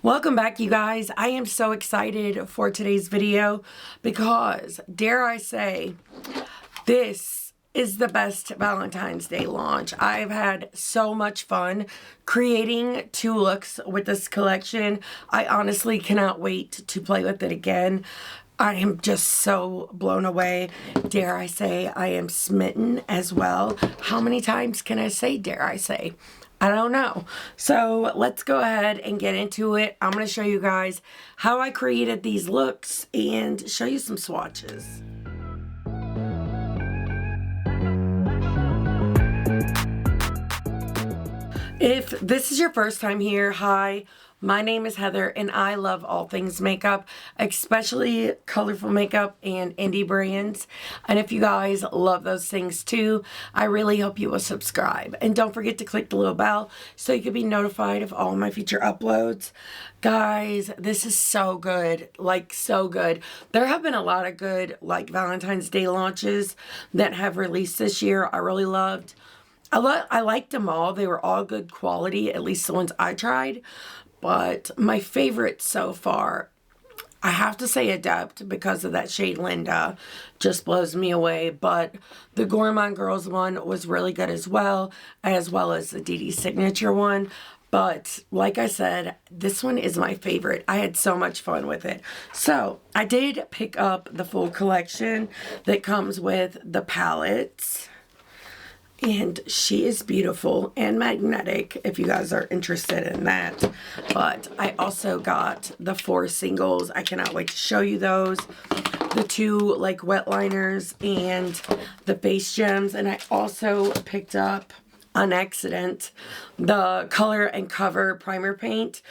Welcome back, you guys. I am so excited for today's video because, dare I say, this is the best Valentine's Day launch. I've had so much fun creating 2 looks with this collection. I honestly cannot wait to play with it again. I am just so blown away. Dare I say, I am smitten as well. How many times can I say dare I say? I don't know. So let's go ahead and get into it. I'm going to show you guys how I created these looks and show you some swatches. If this is your first time here, hi, my name is Heather and I love all things makeup, especially colorful makeup and indie brands. And if you guys love those things too, I really hope you will subscribe. And don't forget to click the little bell so you can be notified of all my future uploads. Guys, this is so good, like so good. There have been a lot of good like Valentine's Day launches that have released this year. I really loved. I liked them all. They were all good quality, at least the ones I tried. But my favorite so far, I have to say Adept because of that shade Linda. Just blows me away. But the Gourmand Girls one was really good as well as the DD Signature one. But like I said, this one is my favorite. I had so much fun with it. So I did pick up the full collection that comes with the palettes. And she is beautiful and magnetic if you guys are interested in that. But I also got the 4 singles. I cannot wait to show you those. The 2 like wet liners and the base gems. And I also picked up on accident the Color and Cover primer paint.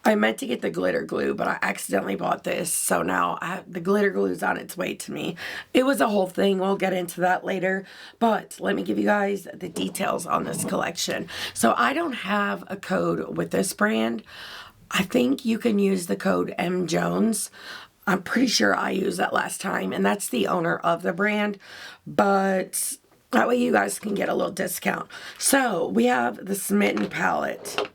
I meant to get the glitter glue, but I accidentally bought this, so now the glitter glue is on its way to me. It was a whole thing. We'll get into that later, but let me give you guys the details on this collection. So I don't have a code with this brand. I think you can use the code M Jones. I'm pretty sure I used that last time, and that's the owner of the brand, but that way you guys can get a little discount. So we have the Smitten palette.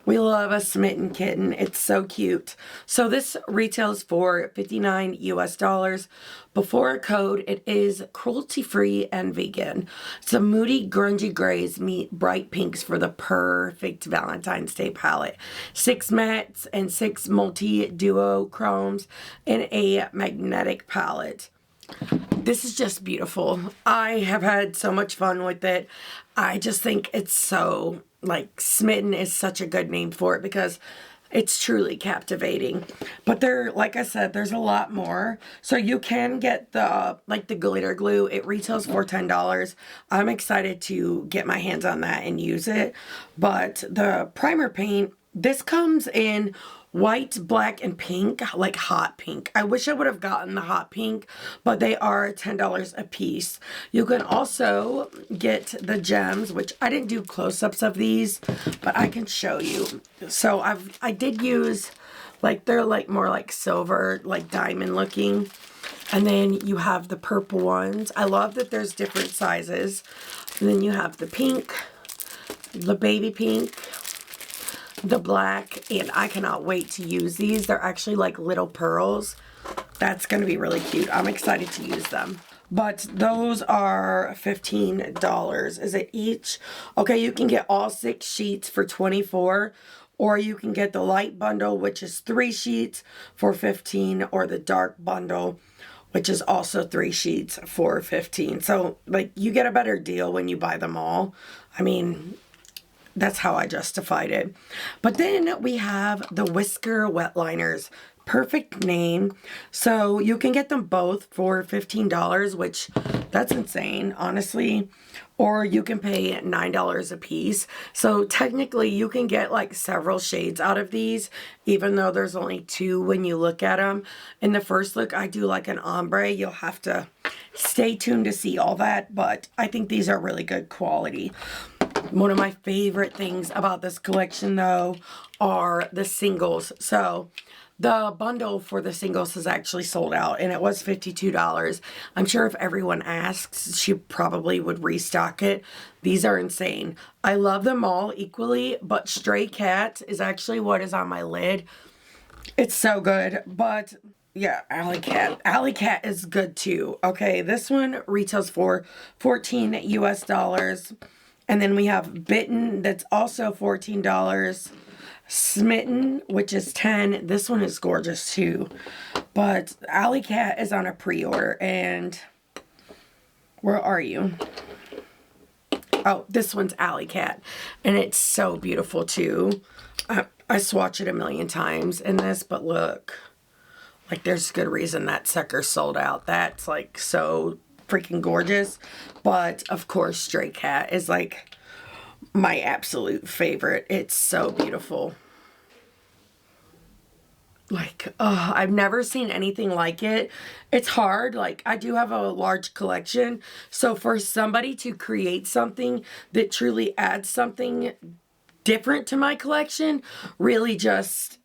We love a Smitten kitten. It's so cute. So this retails for $59 US. Before a code, it is cruelty-free and vegan. Some moody, grungy grays meet bright pinks for the perfect Valentine's Day palette. 6 mattes and 6 multi-duo chromes in a magnetic palette. This is just beautiful. I have had so much fun with it. I just think it's so, like, Smitten is such a good name for it because it's truly captivating. But there, like I said, there's a lot more. So you can get the, like, the glitter glue. It retails for $10. I'm excited to get my hands on that and use it. But the primer paint, this comes in white, black, and pink, like hot pink. I wish I would have gotten the hot pink, but they are $10 a piece. You can also get the gems, which I didn't do close-ups of these, but I can show you. So I did use, like, they're like more like silver, like diamond looking. And then you have the purple ones. I love that there's different sizes. And then you have the pink, the baby pink, the black, and I cannot wait to use these. They're actually like little pearls. That's going to be really cute. I'm excited to use them. But those are $15. Is it each? Okay, you can get all 6 sheets for $24, or you can get the light bundle, which is 3 sheets for $15, or the dark bundle, which is also 3 sheets for $15. So, like, you get a better deal when you buy them all. I mean, that's how I justified it. But then we have the Whisker wet liners. Perfect name. So you can get them both for $15, which that's insane, honestly. Or you can pay $9 a piece. So technically you can get like several shades out of these, even though there's only 2 when you look at them. In the first look, I do like an ombre. You'll have to stay tuned to see all that, but I think these are really good quality. One of my favorite things about this collection, though, are the singles. So the bundle for the singles is actually sold out, and it was $52. I'm sure if everyone asks, she probably would restock it. These are insane. I love them all equally, but Stray Cat is actually what is on my lid. It's so good, but yeah, Alley Cat. Alley Cat is good too. Okay, this one retails for $14 US. And then we have Bitten, that's also $14. Smitten, which is $10. This one is gorgeous too. But Alley Cat is on a pre-order, and where are you? Oh, this one's Alley Cat, and it's so beautiful too. I swatch it a million times in this, but look, like there's a good reason that sucker sold out. That's like so freaking gorgeous. But of course, Stray Cat is like my absolute favorite. It's so beautiful. Like, oh, I've never seen anything like it. It's hard. Like, I do have a large collection. So for somebody to create something that truly adds something different to my collection, really just,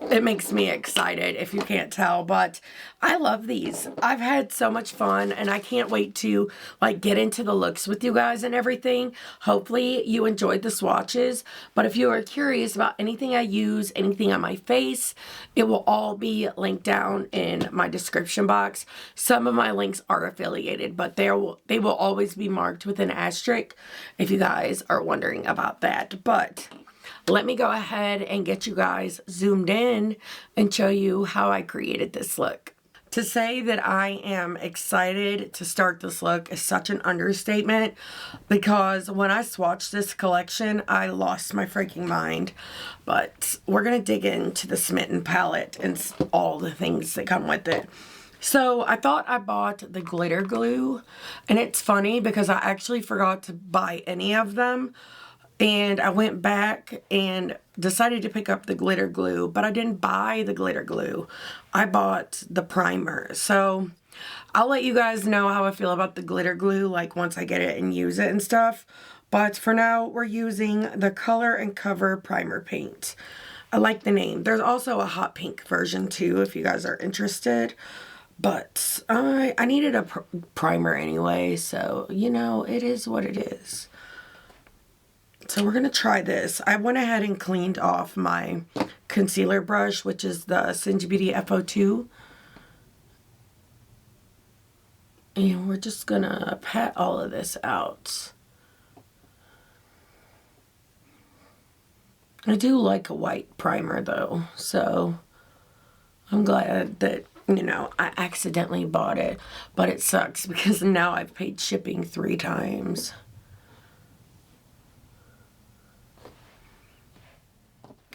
it makes me excited, if you can't tell. But I love these. I've had so much fun, and I can't wait to like get into the looks with you guys and everything. Hopefully you enjoyed the swatches. But if you are curious about anything I use, anything on my face, it will all be linked down in my description box. Some of my links are affiliated, but they will always be marked with an asterisk if you guys are wondering about that. But let me go ahead and get you guys zoomed in and show you how I created this look. To say that I am excited to start this look is such an understatement, because when I swatched this collection, I lost my freaking mind. But we're going to dig into the Smitten palette and all the things that come with it. So I thought I bought the glitter glue, and it's funny because I actually forgot to buy any of them. And I went back and decided to pick up the glitter glue, but I didn't buy the glitter glue. I bought the primer. So I'll let you guys know how I feel about the glitter glue, like once I get it and use it and stuff. But for now, we're using the Color and Cover Primer Paint. I like the name. There's also a hot pink version too, if you guys are interested. But I needed a primer anyway, so, you know, it is what it is. So we're going to try this. I went ahead and cleaned off my concealer brush, which is the Singe Beauty FO2. And we're just going to pat all of this out. I do like a white primer though, so I'm glad that, you know, I accidentally bought it. But it sucks because now I've paid shipping 3 times.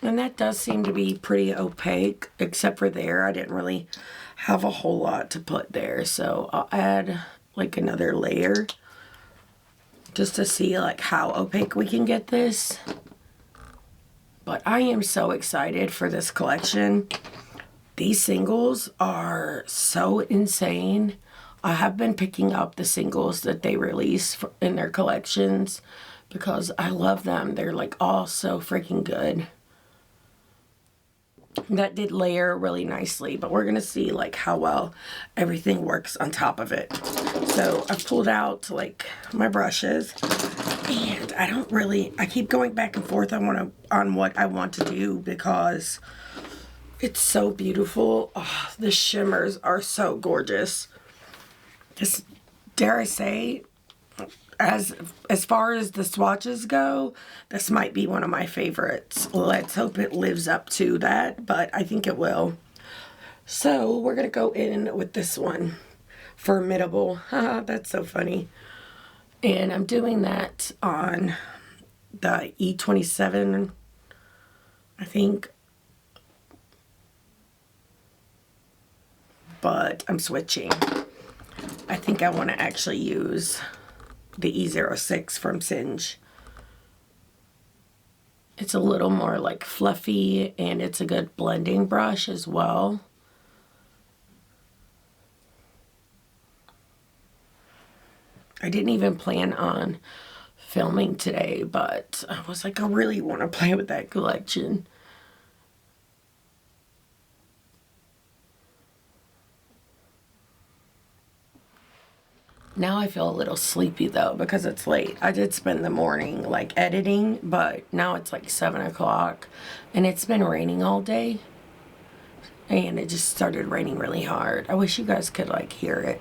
And that does seem to be pretty opaque, except for there. I didn't really have a whole lot to put there. So I'll add like another layer just to see like how opaque we can get this. But I am so excited for this collection. These singles are so insane. I have been picking up the singles that they release in their collections because I love them. They're like all so freaking good. That did layer really nicely, but we're going to see like how well everything works on top of it. So I've pulled out like my brushes, and I keep going back and forth on what I want to do because it's so beautiful. Oh, the shimmers are so gorgeous. Just, dare I say, as far as the swatches go, this might be one of my favorites. Let's hope it lives up to that, but I think it will. So we're going to go in with this one. Formidable. That's so funny. And I'm doing that on the E27, I think. But I'm switching. I think I want to actually use the E06 from Singe. It's a little more like fluffy, and it's a good blending brush as well. I didn't even plan on filming today, but I was like, I really want to play with that collection. Now I feel a little sleepy though because it's late. I did spend the morning like editing, but now it's like 7 o'clock and it's been raining all day. And it just started raining really hard. I wish you guys could like hear it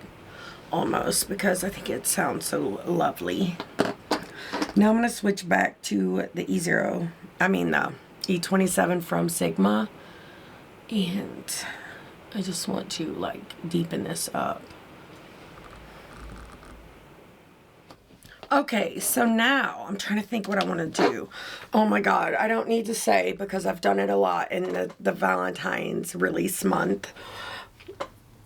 almost because I think it sounds so lovely. Now I'm going to switch back to the the E27 from Sigma. And I just want to like deepen this up. Okay, so now I'm trying to think what I want to do. Oh my god, I don't need to say because I've done it a lot in the Valentine's release month.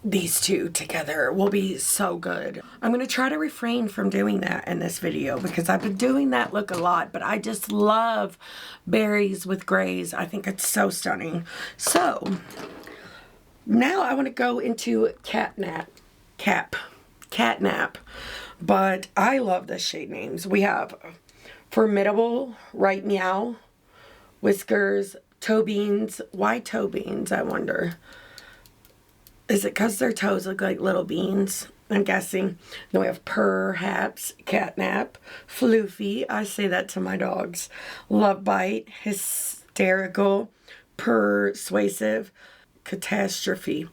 These two together will be so good. I'm going to try to refrain from doing that in this video because I've been doing that look a lot, but I just love berries with grays. I think it's so stunning. So, now I want to go into catnap. But I love the shade names. We have Formidable, Right Meow, Whiskers, Toe Beans. Why toe beans, I wonder? Is it because their toes look like little beans? I'm guessing. Then we have Perhaps, Catnap, Floofy. I say that to my dogs. Love Bite, Hysterical, Persuasive, Catastrophe.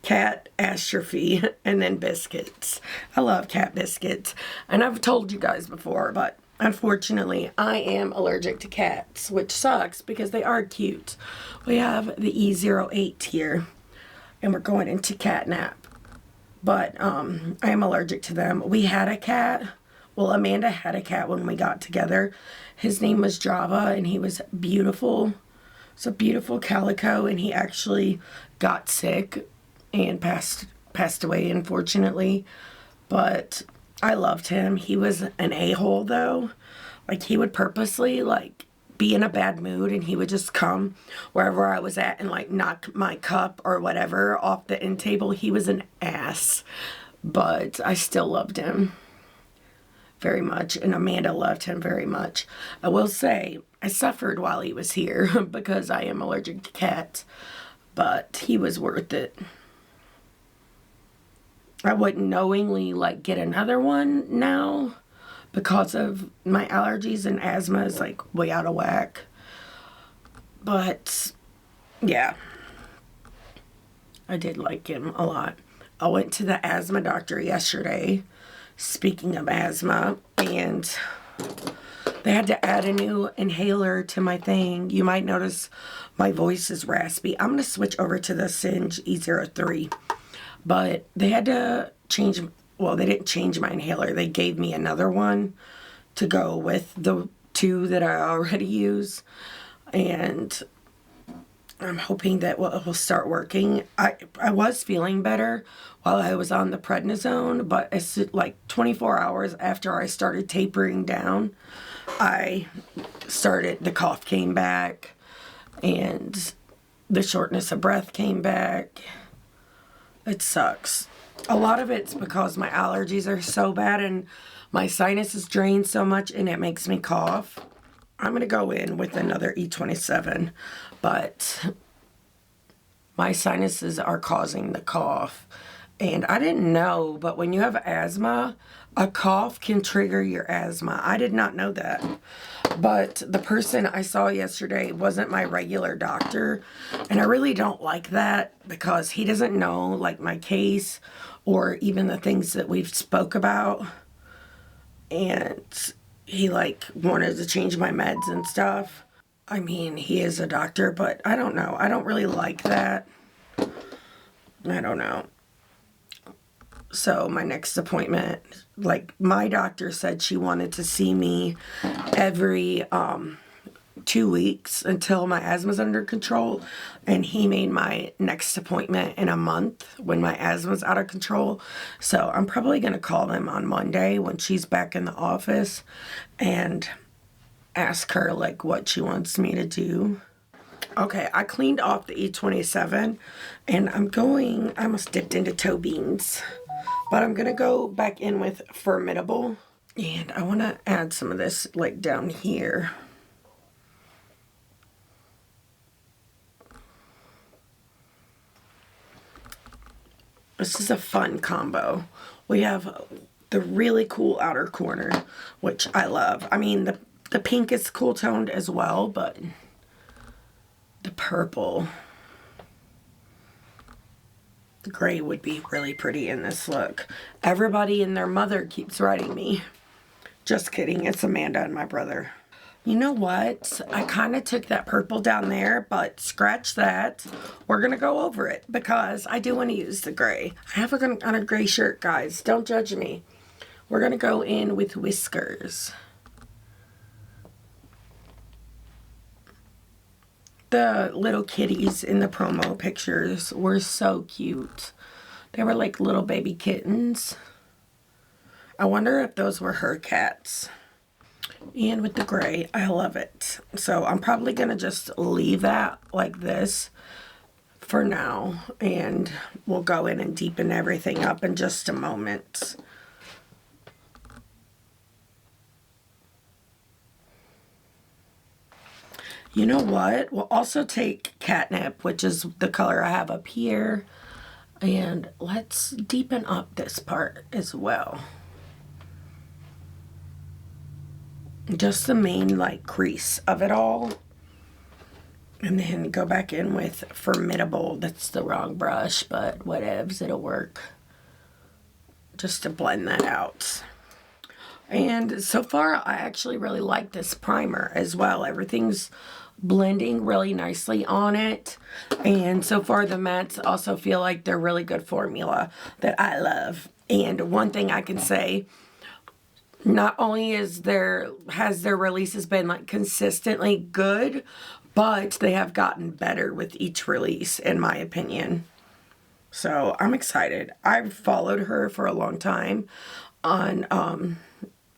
Catastrophe, and then biscuits. I love cat biscuits, and I've told you guys before, but unfortunately I am allergic to cats, which sucks because they are cute. We have the E08 here, and we're going into catnap, but I am allergic to them. We had a cat. Well, Amanda had a cat when we got together. His name was Java, and he was beautiful. It's a beautiful calico, and he actually got sick and passed away, unfortunately. But I loved him. He was an a-hole though. Like, he would purposely like be in a bad mood and he would just come wherever I was at and like knock my cup or whatever off the end table. He was an ass, but I still loved him very much, and Amanda loved him very much. I will say I suffered while he was here because I am allergic to cats, but he was worth it. I wouldn't knowingly like get another one now because of my allergies, and asthma is like way out of whack. But yeah, I did like him a lot. I went to the asthma doctor yesterday, speaking of asthma, and they had to add a new inhaler to my thing. You might notice my voice is raspy. I'm going to switch over to the Singe E03. But they had to change, well, they didn't change my inhaler. They gave me another one to go with the two that I already use. And I'm hoping that it will start working. I was feeling better while I was on the prednisone, but it's like 24 hours after I started tapering down, the cough came back and the shortness of breath came back. It sucks. A lot of it's because my allergies are so bad and my sinuses drain so much and it makes me cough. I'm going to go in with another E27, but my sinuses are causing the cough. And I didn't know, but when you have asthma, a cough can trigger your asthma. I did not know that. But the person I saw yesterday wasn't my regular doctor. And I really don't like that because he doesn't know like my case or even the things that we've spoke about. And he like wanted to change my meds and stuff. I mean, he is a doctor, but I don't know. I don't really like that. I don't know. So my next appointment, like my doctor said she wanted to see me every 2 weeks until my asthma's under control, and he made my next appointment in a month when my asthma's out of control. So I'm probably going to call him on Monday when she's back in the office and ask her like what she wants me to do. Okay, I cleaned off the E27 and I almost dipped into toe beans. But I'm going to go back in with Formidable. And I want to add some of this like down here. This is a fun combo. We have the really cool outer corner, which I love. I mean, the pink is cool toned as well, but the purple, the gray would be really pretty in this look. Everybody and their mother keeps writing me. Just kidding, it's Amanda and my brother. You know what? I kind of took that purple down there, but scratch that. We're going to go over it because I do want to use the gray. I have on a gray shirt, guys. Don't judge me. We're going to go in with Whiskers. The little kitties in the promo pictures were so cute. They were like little baby kittens. I wonder if those were her cats. And with the gray, I love it. So I'm probably going to just leave that like this for now. And we'll go in and deepen everything up in just a moment. You know what? We'll also take Catnip, which is the color I have up here. And let's deepen up this part as well. Just the main like crease of it all. And then go back in with Formidable. That's the wrong brush, but whatevs, it'll work. Just to blend that out. And so far, I actually really like this primer as well. Everything's blending really nicely on it. And so far, the mattes also feel like they're really good formula that I love. And one thing I can say, not only has their releases been like consistently good, but they have gotten better with each release, in my opinion. So I'm excited. I've followed her for a long time on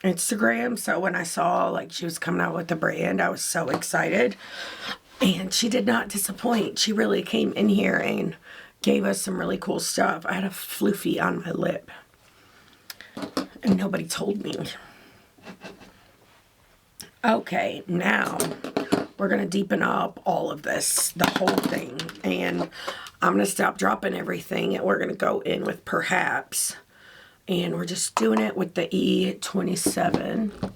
Instagram. So when I saw like she was coming out with the brand, I was so excited. And she did not disappoint. She really came in here and gave us some really cool stuff. I had a floofy on my lip. And nobody told me. Okay, now we're going to deepen up all of this, the whole thing. And I'm going to stop dropping everything and we're going to go in with Perhaps. And we're just doing it with the E27.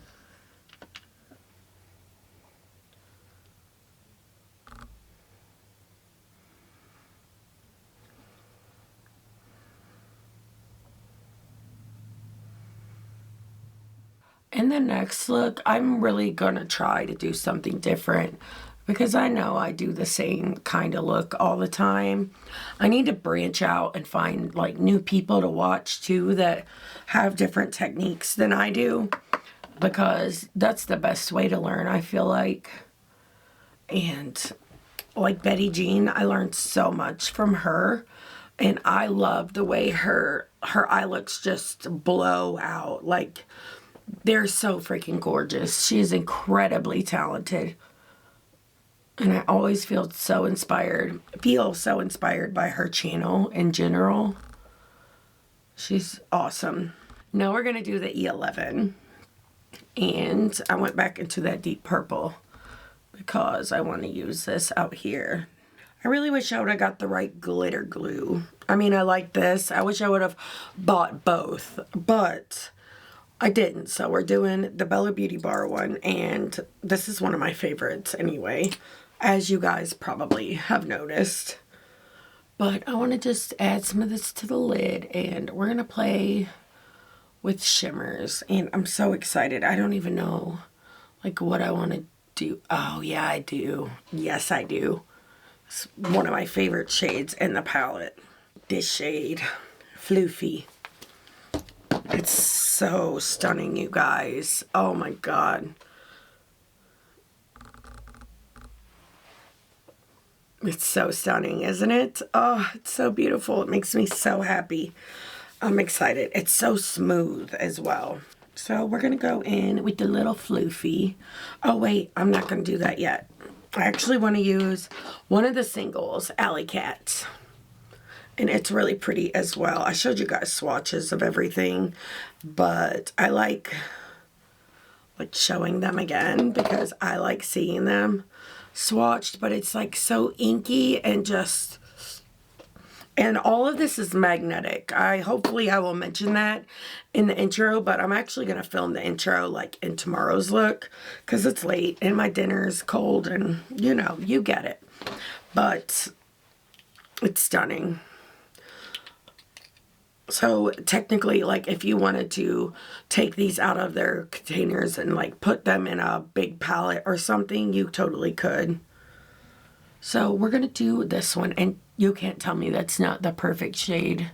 In the next look, I'm really going to try to do something different because I know I do the same kind of look all the time. I need to branch out and find like new people to watch too that have different techniques than I do, because that's the best way to learn, I feel like. And like Betty Jean, I learned so much from her, and I love the way her eye looks just blow out. Like, they're so freaking gorgeous. She is incredibly talented. And I always feel so inspired by her channel in general. She's awesome. Now we're going to do the E11. And I went back into that deep purple because I want to use this out here. I really wish I would have got the right glitter glue. I mean, I like this. I wish I would have bought both, but I didn't. So we're doing the Bella Beauty Bar one, and this is one of my favorites anyway, as you guys probably have noticed. But I want to just add some of this to the lid, and we're going to play with shimmers, and I'm so excited. I don't even know like what I want to do. Oh yeah, I do. Yes, I do. It's one of my favorite shades in the palette. This shade, Floofy. It's so stunning, you guys. Oh my god. It's so stunning, isn't it? Oh, it's so beautiful. It makes me so happy. I'm excited. It's so smooth as well. So we're going to go in with the little Floofy. Oh wait, I'm not going to do that yet. I actually want to use one of the singles, Alley Cat. And it's really pretty as well. I showed you guys swatches of everything, but I like like showing them again because I like seeing them swatched, but it's like so inky and just, and all of this is magnetic. Hopefully I will mention that in the intro, but I'm actually going to film the intro like in tomorrow's look because it's late and my dinner's cold and you know, you get it. But it's stunning. So technically, like if you wanted to take these out of their containers and like put them in a big palette or something, you totally could. So we're going to do this one, and you can't tell me that's not the perfect shade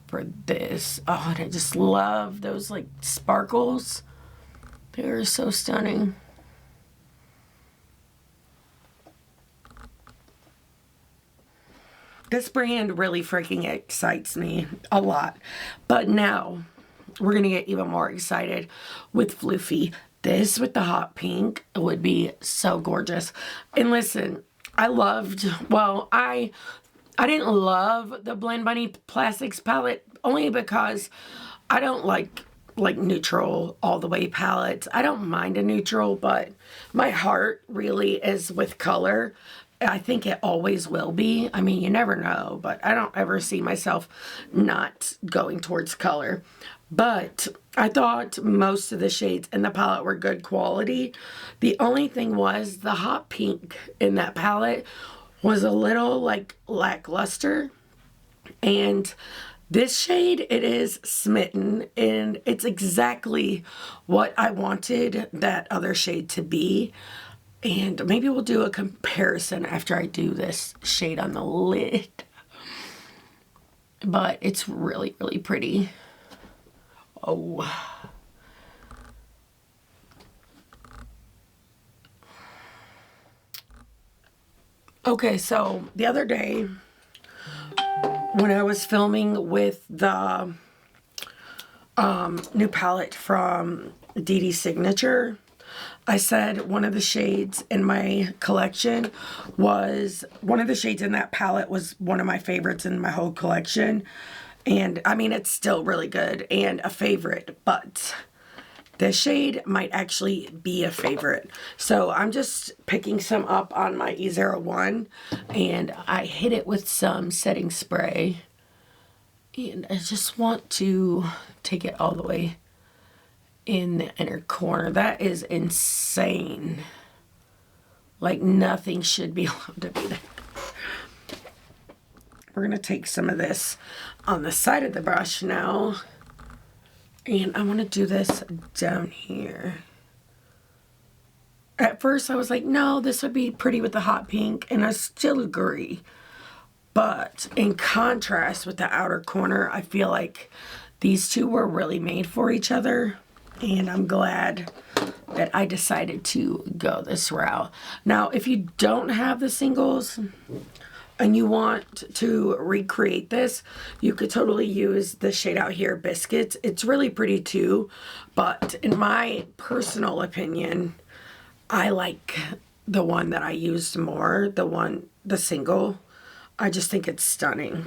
for this. Oh, and I just love those like sparkles. They're so stunning. This brand really freaking excites me a lot. But now, we're going to get even more excited with Floofy. This with the hot pink would be so gorgeous. And listen, I loved, well, I didn't love the Blend Bunny Plastics palette only because I don't like neutral all the way palettes. I don't mind a neutral, but my heart really is with color. I think it always will be. I mean, you never know, but I don't ever see myself not going towards color. But I thought most of the shades in the palette were good quality. The only thing was the hot pink in that palette was a little like lackluster. And this shade, it is Smitten, and it's exactly what I wanted that other shade to be. And maybe we'll do a comparison after I do this shade on the lid. But it's really, really pretty. Oh. Okay, so the other day when I was filming with the new palette from DD Signature, I said one of the shades in my collection was, one of the shades in that palette was one of my favorites in my whole collection. And I mean, it's still really good and a favorite, but this shade might actually be a favorite. So I'm just picking some up on my E01 and I hit it with some setting spray. And I just want to take it all the way in the inner corner. That is insane. Like nothing should be allowed to be there. We're going to take some of this on the side of the brush now. And I want to do this down here. At first I was like, no, this would be pretty with the hot pink. And I still agree. But in contrast with the outer corner, I feel like these two were really made for each other. And I'm glad that I decided to go this route. Now, if you don't have the singles and you want to recreate this, you could totally use this shade out here, Biscuits. It's really pretty too, but in my personal opinion, I like the one that I used more, the single. I just think it's stunning.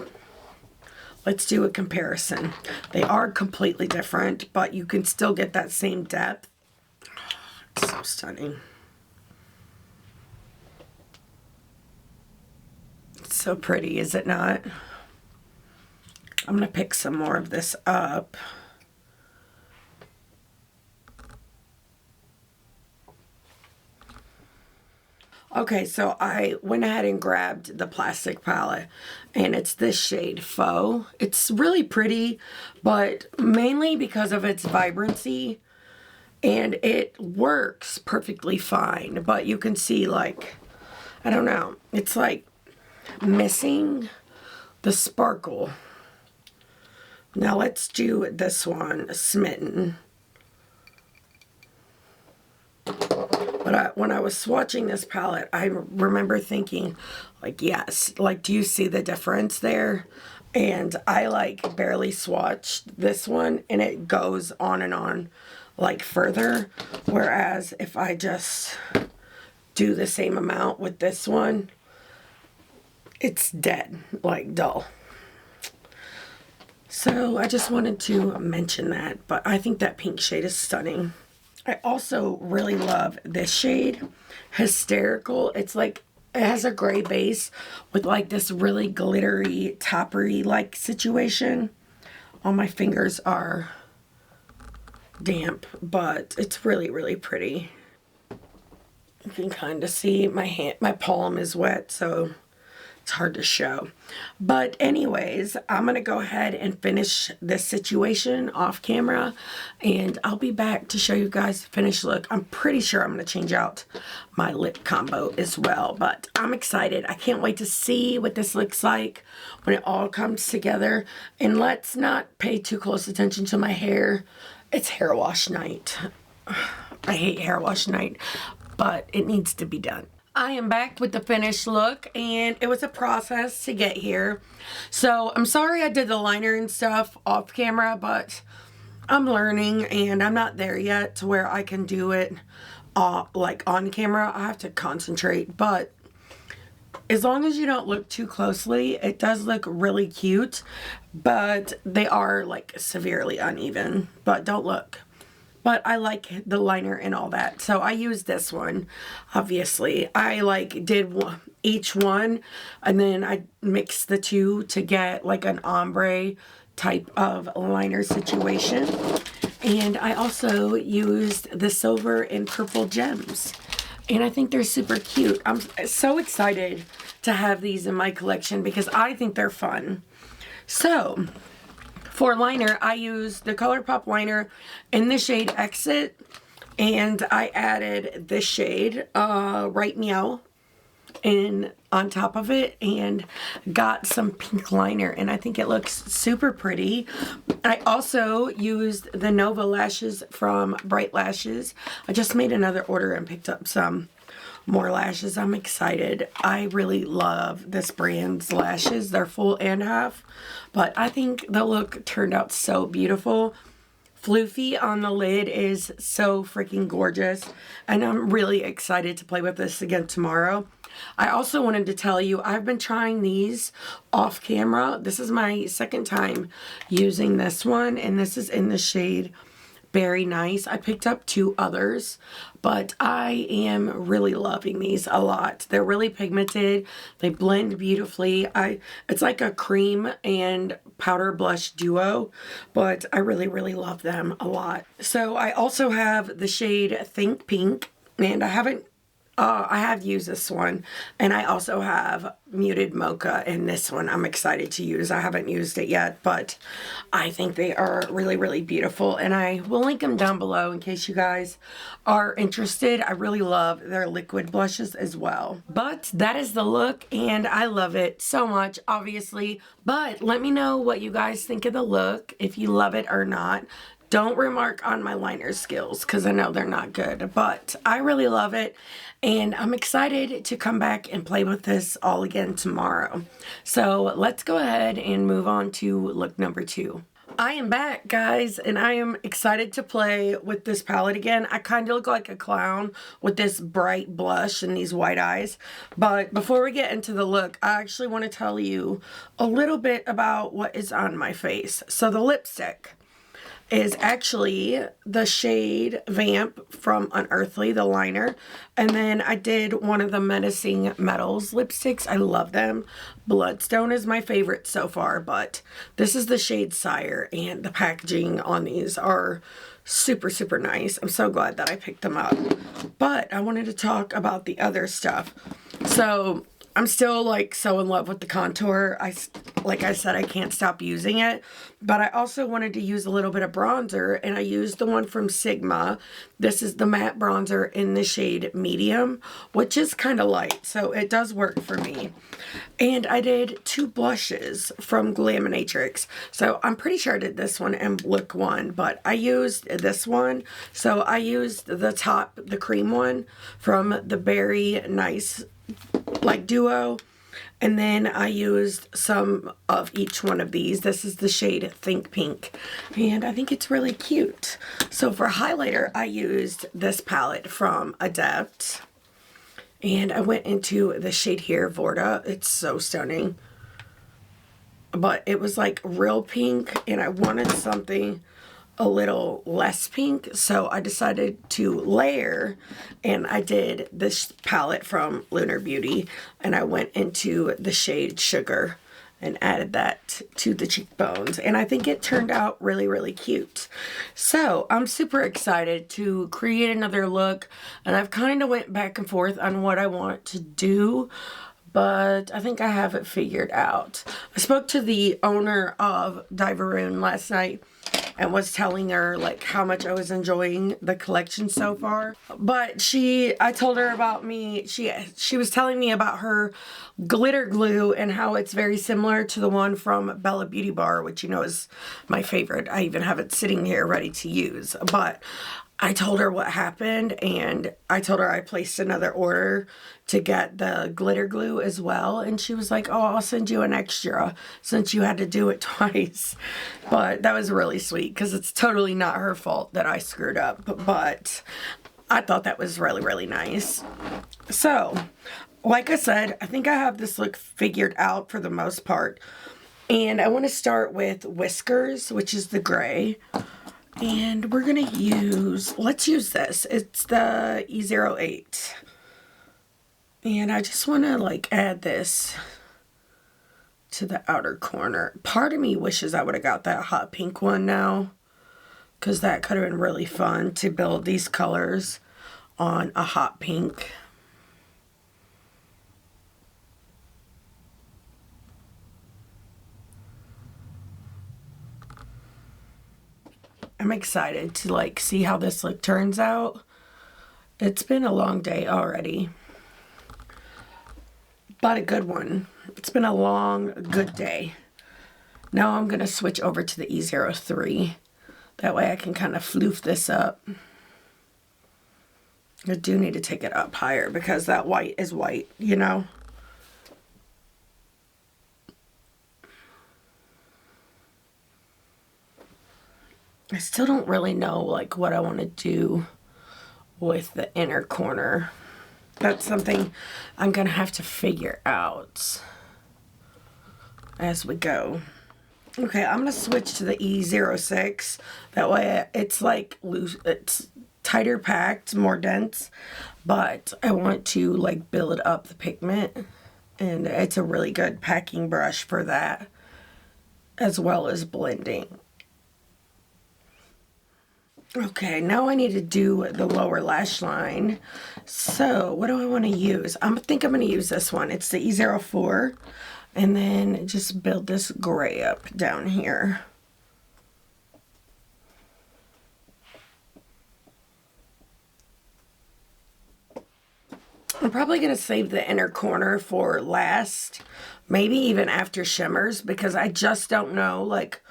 Let's do a comparison. They are completely different, but you can still get that same depth. It's so stunning. It's so pretty, is it not? I'm going to pick some more of this up. Okay, so I went ahead and grabbed the plastic palette, and it's this shade, Faux. It's really pretty, but mainly because of its vibrancy, and it works perfectly fine, but you can see, like, I don't know, it's like missing the sparkle. Now let's do this one, Smitten. But when I was swatching this palette, I remember thinking, like, yes, like, do you see the difference there? And I, like, barely swatched this one, and it goes on and on, like, further. Whereas if I just do the same amount with this one, it's dead, like, dull. So I just wanted to mention that, but I think that pink shade is stunning. I also really love this shade, Hysterical. It's like, it has a gray base with like this really glittery, toppery like situation. All my fingers are damp, but it's really, really pretty. You can kind of see my hand, my palm is wet, so it's hard to show. But anyways, I'm going to go ahead and finish this situation off camera, and I'll be back to show you guys the finished look. I'm pretty sure I'm going to change out my lip combo as well, but I'm excited. I can't wait to see what this looks like when it all comes together. And let's not pay too close attention to my hair. It's hair wash night. I hate hair wash night, but it needs to be done. I am back with the finished look, and it was a process to get here. So I'm sorry I did the liner and stuff off camera, but I'm learning and I'm not there yet to where I can do it like on camera. I have to concentrate, but as long as you don't look too closely, it does look really cute, but they are like severely uneven, but don't look. But I like the liner and all that. So I used this one, obviously. I like did each one, and then I mixed the two to get like an ombre type of liner situation. And I also used the silver and purple gems. And I think they're super cute. I'm so excited to have these in my collection because I think they're fun. So for liner, I used the ColourPop liner in the shade Exit, and I added this shade, Right Meow, in on top of it, and got some pink liner, and I think it looks super pretty. I also used the Nova lashes from Bright Lashes. I just made another order and picked up some more lashes. I'm excited. I really love this brand's lashes. They're full and half, but I think the look turned out so beautiful. Floofy on the lid is so freaking gorgeous, and I'm really excited to play with this again tomorrow. I also wanted to tell you, I've been trying these off camera. This is my second time using this one, and this is in the shade Very Nice. I picked up two others, but I am really loving these a lot. They're really pigmented. They blend beautifully. It's like a cream and powder blush duo, but I really, really love them a lot. So I also have the shade Think Pink, and I have used this one, and I also have Muted Mocha in this one. I'm excited to use. I haven't used it yet, but I think they are really, really beautiful, and I will link them down below in case you guys are interested. I really love their liquid blushes as well. But that is the look, and I love it so much, obviously. But let me know what you guys think of the look, if you love it or not. Don't remark on my liner skills because I know they're not good, but I really love it, and I'm excited to come back and play with this all again tomorrow. So let's go ahead and move on to look number 2. I am back, guys, and I am excited to play with this palette again. I kind of look like a clown with this bright blush and these white eyes. But before we get into the look, I actually want to tell you a little bit about what is on my face. So the lipstick is actually the shade Vamp from Unearthly, the liner. And then I did one of the Menacing Metals lipsticks. I love them. Bloodstone is my favorite so far, but this is the shade Sire, and the packaging on these are super, super nice. I'm so glad that I picked them up. But I wanted to talk about the other stuff. So I'm still like so in love with the contour. Like I said, I can't stop using it. But I also wanted to use a little bit of bronzer, and I used the one from Sigma. This is the matte bronzer in the shade Medium, which is kind of light, so it does work for me. And I did 2 blushes from GLAMINATRIX. So I'm pretty sure I did this one and Look 1, but I used this one. So I used the cream one from the Very Nice like duo, and then I used some of each one of these. This is the shade Think Pink, and I think it's really cute. So for highlighter, I used this palette from Adept, and I went into the shade here, Vorta. It's so stunning. but it was like real pink, and I wanted something a little less pink, so I decided to layer, and I did this palette from Lunar Beauty, and I went into the shade Sugar and added that to the cheekbones, and I think it turned out really, really cute. So I'm super excited to create another look, and I've kind of went back and forth on what I want to do, but I think I have it figured out. I spoke to the owner of Dieverune last night and was telling her like how much I was enjoying the collection so far. But I told her about she was telling me about her glitter glue and how it's very similar to the one from Bella Beauty Bar, which you know is my favorite. I even have it sitting here ready to use. But I told her what happened, and I told her I placed another order to get the glitter glue as well, and she was like, oh, I'll send you an extra since you had to do it twice. But that was really sweet because it's totally not her fault that I screwed up, but I thought that was really, really nice. So, like I said, I think I have this look figured out for the most part, and I want to start with Whiskers, which is the gray. And we're going to let's use this. It's the E08. And I just want to like add this to the outer corner. Part of me wishes I would have got that hot pink one now, because that could have been really fun to build these colors on a hot pink. I'm excited to like see how this look turns out. It's been a long day already, but a good one. It's been a long, good day. Now I'm going to switch over to the E03. That way I can kind of floof this up. I do need to take it up higher because that white is white, you know? I still don't really know like what I want to do with the inner corner. That's something I'm gonna have to figure out as we go. Okay, I'm gonna switch to the E06. That way it's like loose, it's tighter packed, more dense, but I want to like build up the pigment, and it's a really good packing brush for that, as well as blending. Okay, now I need to do the lower lash line. So what do I want to use? I think I'm going to use this one. It's the E04. And then just build this gray up down here. I'm probably going to save the inner corner for last. Maybe even after shimmers, because I just don't know like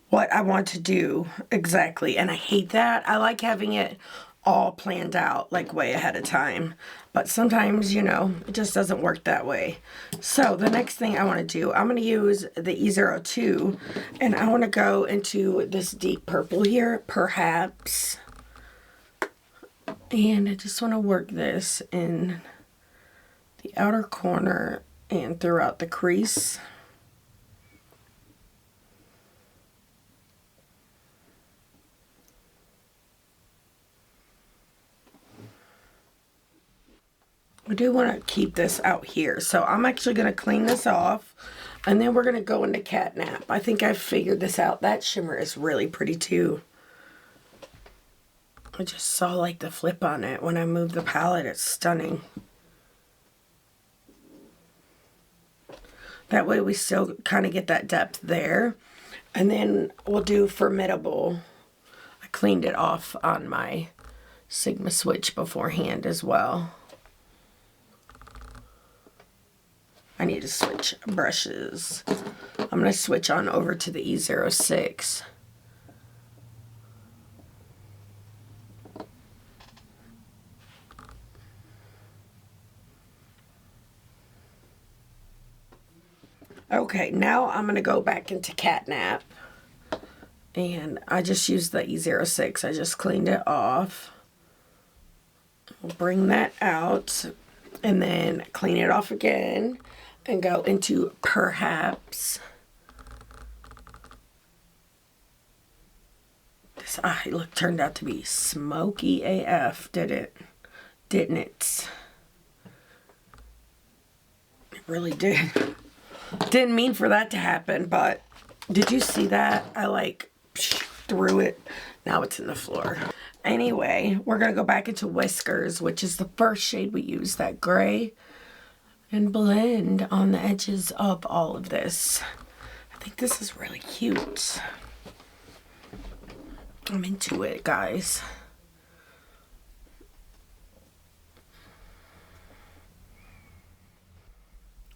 what I want to do exactly, and I hate that. I like having it all planned out like way ahead of time, but sometimes, you know, it just doesn't work that way. So the next thing I want to do, I'm going to use the E02, and I want to go into this deep purple here, Perhaps, and I just want to work this in the outer corner and throughout the crease. I do want to keep this out here, so I'm actually going to clean this off, and then we're going to go into Catnap. I think I've figured this out. That shimmer is really pretty too. I just saw like the flip on it when I moved the palette. It's stunning. That way we still kind of get that depth there. And then we'll do Formidable. I cleaned it off on my Sigma switch beforehand as well. I need to switch brushes. I'm going to switch on over to the E06. Okay, now I'm going to go back into Catnap. And I just used the E06. I just cleaned it off. We'll bring that out. And then clean it off again. And go into Perhaps. This eye look turned out to be smoky AF, didn't it? It really did. Didn't mean for that to happen, but did you see that? I like threw it. Now it's in the floor. Anyway, we're gonna go back into Whiskers, which is the first shade we use, that gray, and blend on the edges of all of this. I think this is really cute. I'm into it, guys.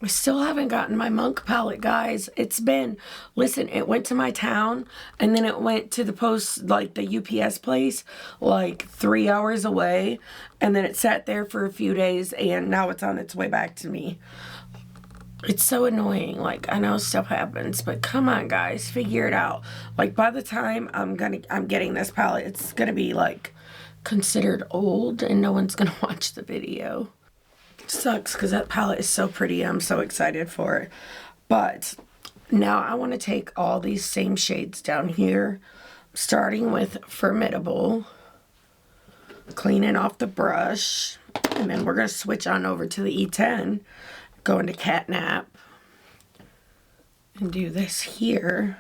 I still haven't gotten my Monk palette, guys. It's been, listen, it went to my town and then it went to the post, like the UPS place, like 3 hours away. And then it sat there for a few days and now it's on its way back to me. It's so annoying. Like, I know stuff happens, but come on, guys, figure it out. Like, by the time I'm getting this palette, it's gonna be like considered old and no one's gonna watch the video. Sucks because that palette is so pretty. I'm so excited for it. But now I want to take all these same shades down here, starting with Formidable, cleaning off the brush, and then we're going to switch on over to the E10, go into Catnap, and do this here.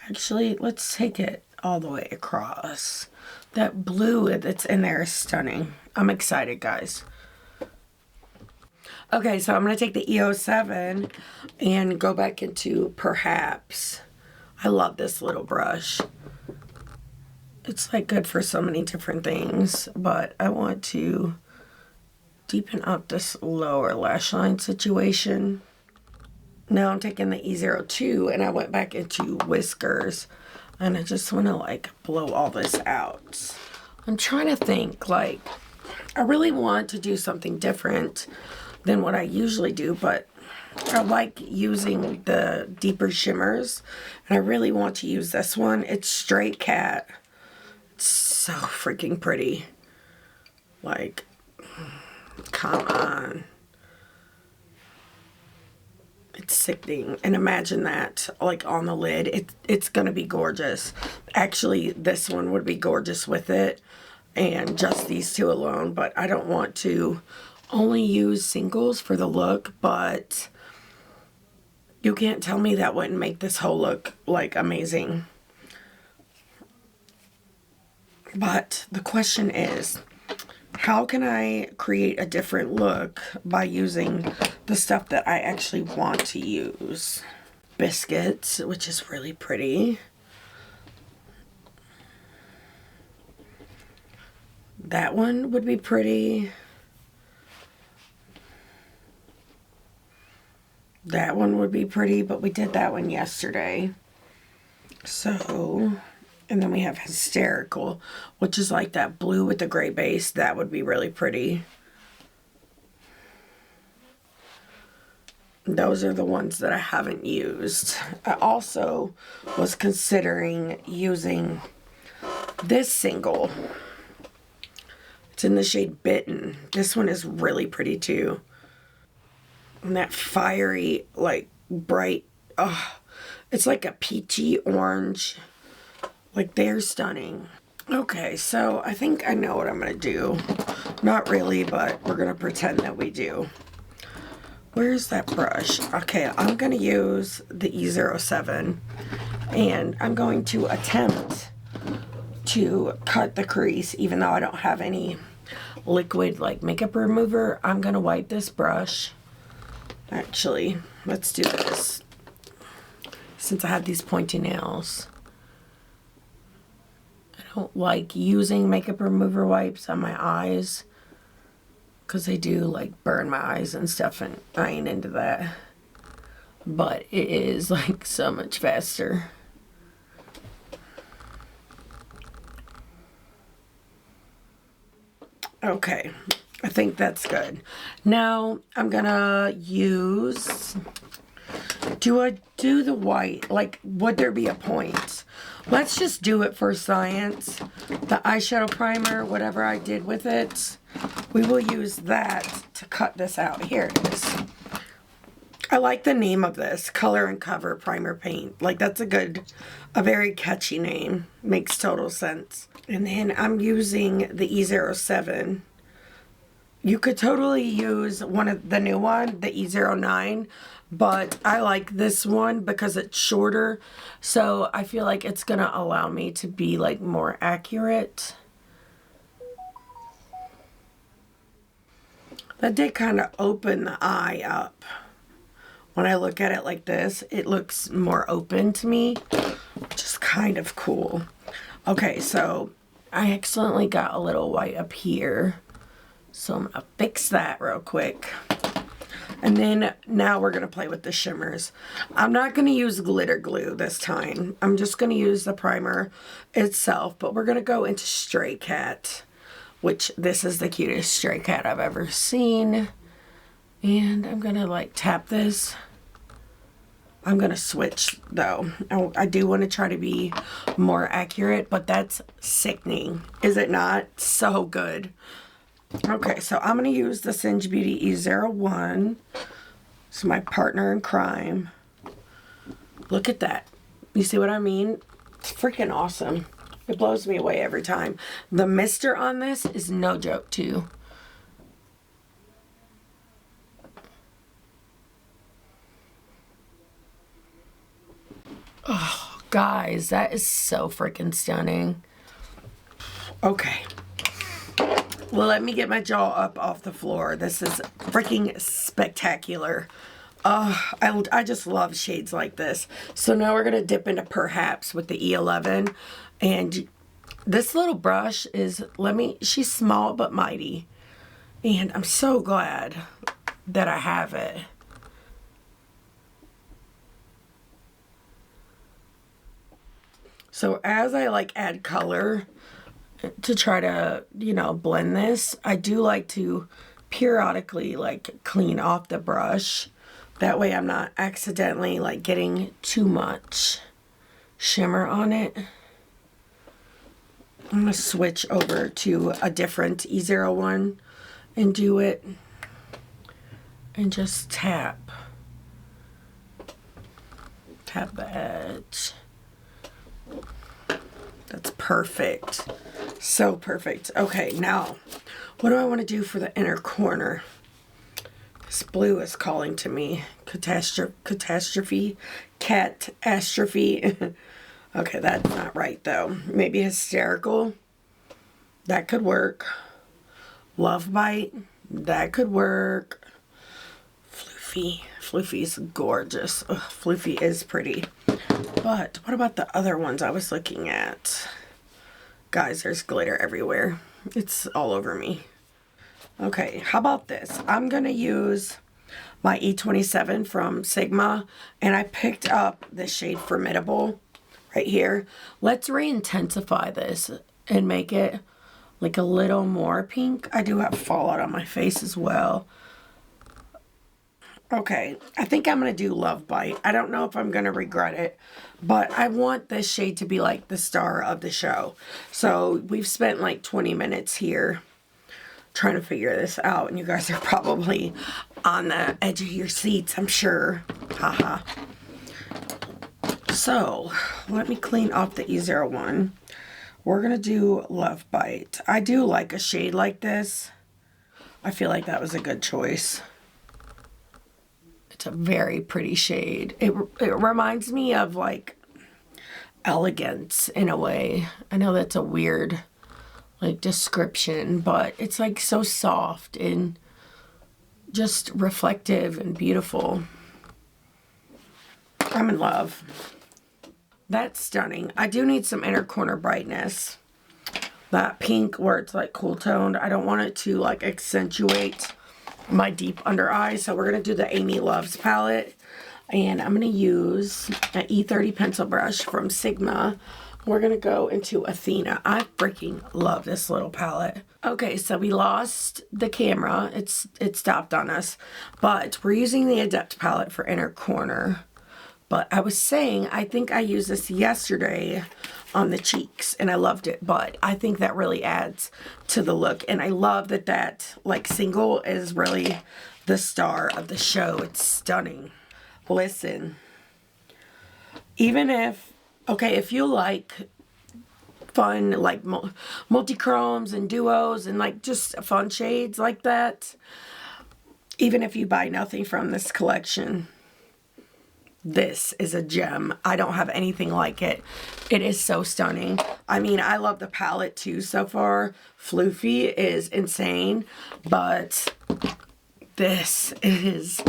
Actually, let's take it all the way across. That blue that's in there is stunning. I'm excited, guys. Okay, so I'm going to take the E07 and go back into Perhaps. I love this little brush. It's like good for so many different things, but I want to deepen up this lower lash line situation. Now I'm taking the E02 and I went back into Whiskers and I just want to like blow all this out. I'm trying to think, like, I really want to do something different than what I usually do, but I like using the deeper shimmers and I really want to use this one. It's Straight Cat. It's so freaking pretty. Like, come on. It's sickening. And imagine that, like, on the lid. It's gonna be gorgeous. Actually, this one would be gorgeous with it and just these two alone, but I don't want to only use singles for the look, but you can't tell me that wouldn't make this whole look like amazing. But the question is, how can I create a different look by using the stuff that I actually want to use? Biscuits, which is really pretty. That one would be pretty. That one would be pretty, but we did that one yesterday. So, and then we have Hysterical, which is like that blue with the gray base. That would be really pretty. Those are the ones that I haven't used. I also was considering using this single. It's in the shade Bitten. This one is really pretty too. And that fiery, like, bright, it's like a peachy orange. Like, they're stunning. Okay, so I think I know what I'm going to do. Not really, but we're going to pretend that we do. Where's that brush? Okay, I'm going to use the E07. And I'm going to attempt to cut the crease, even though I don't have any liquid, like, makeup remover. I'm going to wipe this brush. Actually, let's do this. Since I have these pointy nails, I don't like using makeup remover wipes on my eyes because they do like burn my eyes and stuff, and I ain't into that. But it is like so much faster. Okay. I think that's good. Now I'm gonna use, do I do the white? Like, would there be a point? Let's just do it for science. The eyeshadow primer, whatever I did with it, we will use that to cut this out. Here it is. I like the name of this, Color and Cover Primer Paint. Like, that's a very catchy name. Makes total sense. And then I'm using the E07. You could totally use the new one, the E09, but I like this one because it's shorter. So I feel like it's gonna allow me to be like more accurate. That did kind of open the eye up. When I look at it like this, it looks more open to me, which is kind of cool. Okay, so I accidentally got a little white up here. So I'm gonna fix that real quick. And then now we're gonna play with the shimmers. I'm not gonna use glitter glue this time. I'm just gonna use the primer itself, but we're gonna go into Stray Cat, which this is the cutest stray cat I've ever seen. And I'm gonna like tap this. I'm gonna switch though. I do want to try to be more accurate, but that's sickening. Is it not? So good. Okay, so I'm gonna use the Singe Beauty E01. It's my partner in crime. Look at that. You see what I mean? It's freaking awesome. It blows me away every time. The mister on this is no joke too. Oh, guys, that is so freaking stunning. Okay. Well, let me get my jaw up off the floor. This is freaking spectacular. I just love shades like this. So now we're going to dip into Perhaps with the E11. And this little brush is, she's small but mighty. And I'm so glad that I have it. So as I like add color to try to, you know, blend this, I do like to periodically like clean off the brush. That way I'm not accidentally like getting too much shimmer on it. I'm gonna switch over to a different E01 and do it and just tap the edge. That's perfect. So perfect. Okay, now, what do I want to do for the inner corner? This blue is calling to me. Catastrophe. Okay, that's not right, though. Maybe hysterical. That could work. Love bite. That could work. Floofy. Floofy's gorgeous. Ugh, Floofy is pretty. But what about the other ones I was looking at? Guys, there's glitter everywhere. It's all over me. Okay, how about this? I'm going to use my E27 from Sigma, and I picked up the shade Formidable right here. Let's re-intensify this and make it like a little more pink. I do have fallout on my face as well. Okay, I think I'm going to do Love Bite. I don't know if I'm going to regret it, but I want this shade to be like the star of the show. So we've spent like 20 minutes here trying to figure this out, and you guys are probably on the edge of your seats, I'm sure. Haha. So let me clean off the E01. We're going to do Love Bite. I do like a shade like this. I feel like that was a good choice. It's a very pretty shade. It reminds me of like Elegance in a way. I know that's a weird like description, but it's like so soft and just reflective and beautiful. I'm in love. That's stunning. I do need some inner corner brightness. That pink where it's like cool toned, I don't want it to like accentuate my deep under eye, so we're going to do the Amy Loves palette, and I'm going to use an E30 pencil brush from Sigma. We're going to go into Athena. I freaking love this little palette. Okay, so we lost the camera. It stopped on us, but we're using the Adept palette for inner corner. But I was saying, I think I used this yesterday on the cheeks and I loved it, but I think that really adds to the look. And I love that like single is really the star of the show. It's stunning. Listen, even if, okay, if you like fun, like multi-chromes and duos and like just fun shades like that, even if you buy nothing from this collection, this is a gem. I don't have anything like it. It is so stunning. I mean, I love the palette too so far. Floofy is insane, but this is,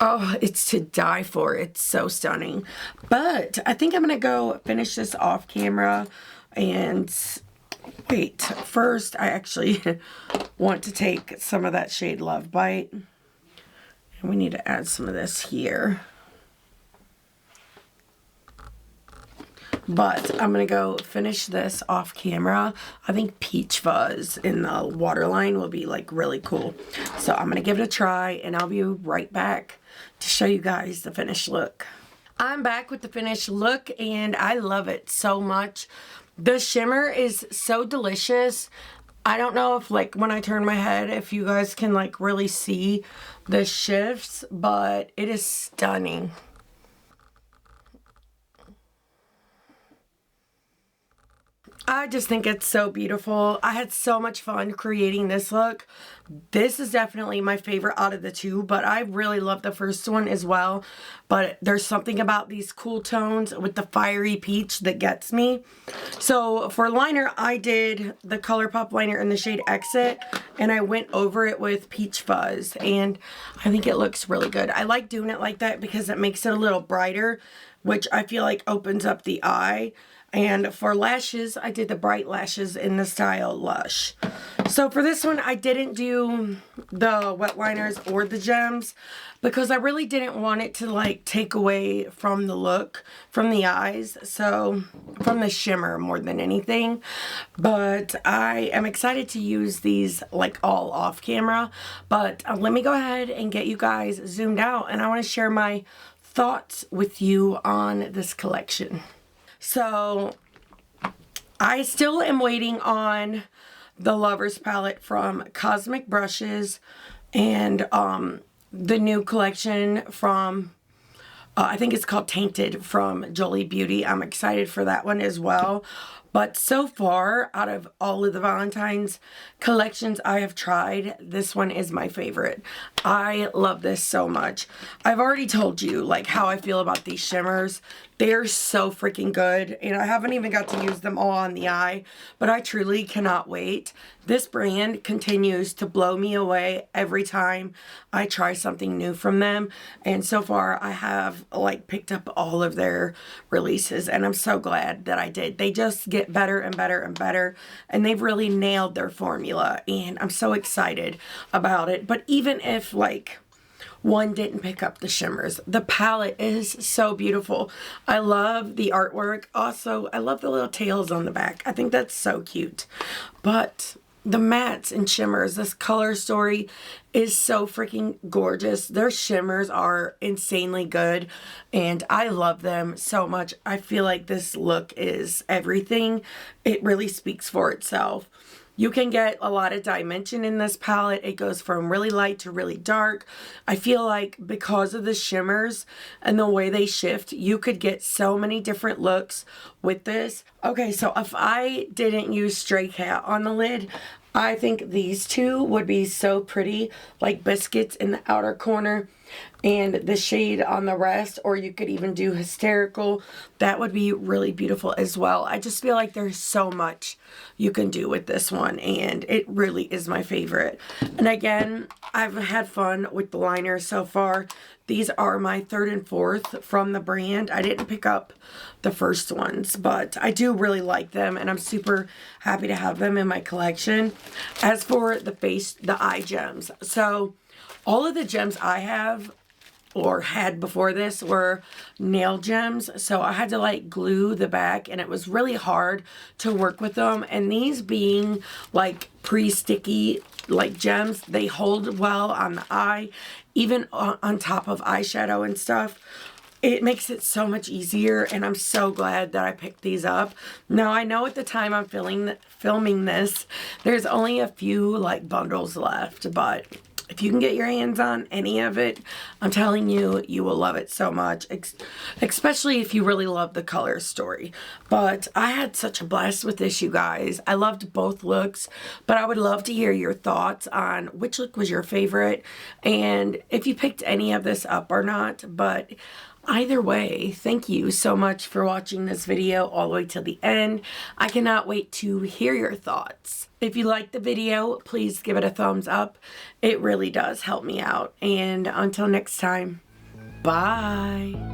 oh, it's to die for. It's so stunning. But I think I'm going to go finish this off camera. And wait, first I actually want to take some of that shade Love Bite. And we need to add some of this here. But I'm going to go finish this off camera. I think Peach Fuzz in the waterline will be like really cool. So I'm going to give it a try and I'll be right back to show you guys the finished look. I'm back with the finished look and I love it so much. The shimmer is so delicious. I don't know if like when I turn my head, if you guys can like really see the shifts, but it is stunning. I just think it's so beautiful. I had so much fun creating this look. This is definitely my favorite out of the two, but I really love the first one as well. But there's something about these cool tones with the fiery peach that gets me. So for liner, I did the ColourPop liner in the shade Exit, and I went over it with Peach Fuzz, and I think it looks really good. I like doing it like that because it makes it a little brighter, which I feel like opens up the eye. And for lashes, I did the bright lashes in the style Lush. So for this one, I didn't do the wet liners or the gems because I really didn't want it to like take away from the look, from the eyes. So from the shimmer more than anything. But I am excited to use these like all off camera. But let me go ahead and get you guys zoomed out. And I want to share my thoughts with you on this collection. So I still am waiting on the Lovers palette from Cosmic Brushes and the new collection from, I think it's called Tainted from Jolie Beauty. I'm excited for that one as well. But so far, out of all of the Valentine's collections I have tried, this one is my favorite. I love this so much. I've already told you like how I feel about these shimmers. They're so freaking good, and I haven't even got to use them all on the eye, but I truly cannot wait. This brand continues to blow me away every time I try something new from them, and so far I have like picked up all of their releases, and I'm so glad that I did. They just get better and better and better, and they've really nailed their formula, and I'm so excited about it. But even if like one didn't pick up the shimmers, the palette is so beautiful. I love the artwork. Also, I love the little tails on the back. I think that's so cute. But the mattes and shimmers, this color story is so freaking gorgeous. Their shimmers are insanely good, and I love them so much. I feel like this look is everything. It really speaks for itself. You can get a lot of dimension in this palette. It goes from really light to really dark. I feel like because of the shimmers and the way they shift, you could get so many different looks with this. Okay, so if I didn't use Stray Cat on the lid, I think these two would be so pretty, like biscuits in the outer corner and the shade on the rest, or you could even do Hysterical. That would be really beautiful as well. I just feel like there's so much you can do with this one, and it really is my favorite. And again, I've had fun with the liner so far. These are my third and fourth from the brand. I didn't pick up the first ones, but I do really like them, and I'm super happy to have them in my collection. As for the eye gems, so all of the gems I have or had before this were nail gems, so I had to like glue the back, and it was really hard to work with them. And these being like pre-sticky like gems, they hold well on the eye, even on top of eyeshadow and stuff. It makes it so much easier, and I'm so glad that I picked these up. Now, I know at the time I'm filming this, there's only a few like bundles left, but if you can get your hands on any of it, I'm telling you, you will love it so much, especially if you really love the color story. But I had such a blast with this, you guys. I loved both looks, but I would love to hear your thoughts on which look was your favorite and if you picked any of this up or not. But either way, thank you so much for watching this video all the way till the end. I cannot wait to hear your thoughts. If you liked the video, please give it a thumbs up. It really does help me out. And until next time, bye.